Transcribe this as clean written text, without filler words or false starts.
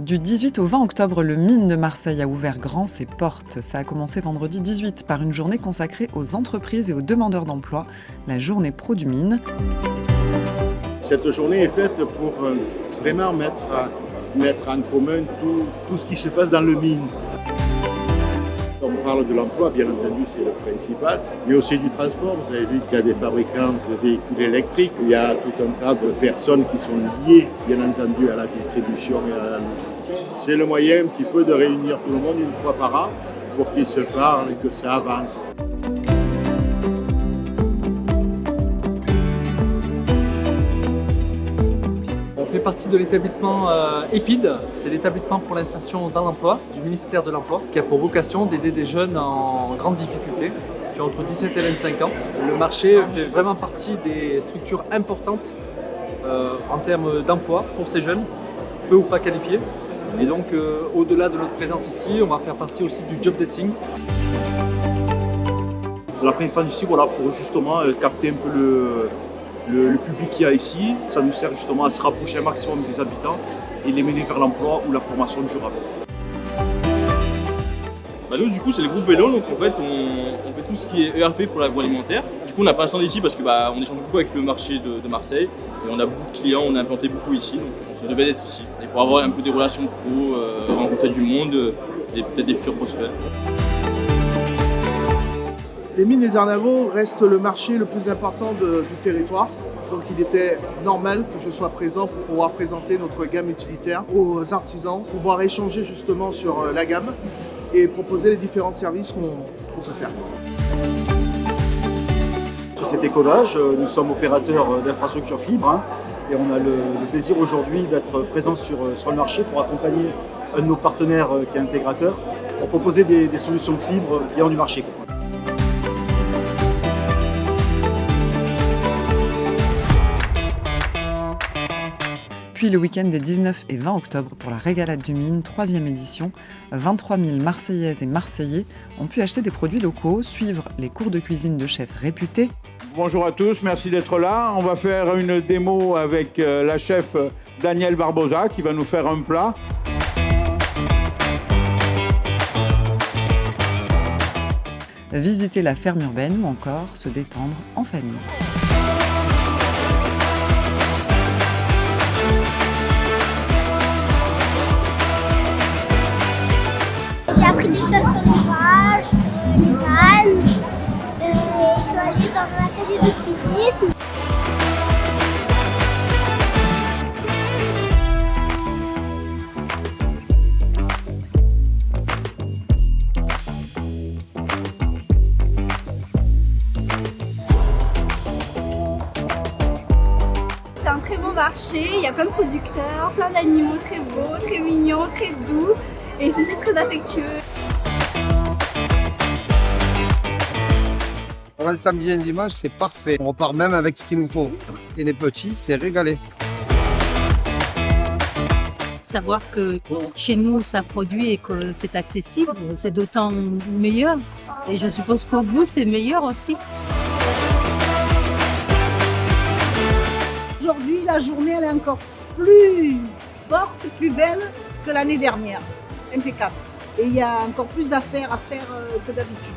Du 18 au 20 octobre, le Mine de Marseille a ouvert grand ses portes. Ça a commencé vendredi 18 par une journée consacrée aux entreprises et aux demandeurs d'emploi, la journée pro du Mine. Cette journée est faite pour vraiment mettre en commun tout ce qui se passe dans le Mine. On parle de l'emploi, bien entendu, c'est le principal, mais aussi du transport. Vous avez vu qu'il y a des fabricants de véhicules électriques, il y a tout un tas de personnes qui sont liées, bien entendu, à la distribution et à la logistique. C'est le moyen un petit peu de réunir tout le monde une fois par an pour qu'ils se parlent et que ça avance. On fait partie de l'établissement EPID, c'est l'établissement pour l'insertion dans l'emploi du ministère de l'Emploi, qui a pour vocation d'aider des jeunes en grande difficulté, qui ont entre 17 et 25 ans. Le marché fait vraiment partie des structures importantes en termes d'emploi pour ces jeunes, peu ou pas qualifiés. Et donc au-delà de notre présence ici, on va faire partie aussi du job dating. La présence ici, voilà, pour justement capter un peu le public qu'il y a ici. Ça nous sert justement à se rapprocher un maximum des habitants et les mener vers l'emploi ou la formation durable. Nous, du coup, c'est le groupe Vélo, donc en fait, on fait tout ce qui est ERP pour l'agroalimentaire. Du coup, on n'a pas un stand ici parce que on échange beaucoup avec le marché de Marseille et on a beaucoup de clients, on a implanté beaucoup ici, donc on se devait d'être ici. Et pour avoir un peu des relations pro, rencontrer du monde et peut-être des futurs prospects. Les mines des Arnavaux restent le marché le plus important du territoire. Donc il était normal que je sois présent pour pouvoir présenter notre gamme utilitaire aux artisans, pouvoir échanger justement sur la gamme et proposer les différents services qu'on peut faire. Société Collage, nous sommes opérateurs d'infrastructures fibre et on a le plaisir aujourd'hui d'être présent sur le marché pour accompagner un de nos partenaires qui est intégrateur pour proposer des solutions de fibre clients du marché. Puis le week-end des 19 et 20 octobre pour la Régalade du Mine, 3e édition, 23 000 Marseillaises et Marseillais ont pu acheter des produits locaux, suivre les cours de cuisine de chefs réputés. Bonjour à tous, merci d'être là. On va faire une démo avec la chef Danielle Barbosa qui va nous faire un plat. Visiter la ferme urbaine ou encore se détendre en famille. J'ai appris des choses sur les vaches, les ânes, je suis allée dans l'atelier de cuisine. C'est un très beau marché, il y a plein de producteurs, plein d'animaux très beaux, très mignons, très doux. Et je suis très affectueux. On reste samedi et dimanche, c'est parfait. On repart même avec ce qu'il nous faut. Et les petits, c'est régalé. Savoir que chez nous, ça produit et que c'est accessible, c'est d'autant meilleur. Et je suppose qu'au goût, c'est meilleur aussi. Aujourd'hui, la journée, elle est encore plus forte, plus belle que l'année dernière. Impeccable. Et il y a encore plus d'affaires à faire que d'habitude.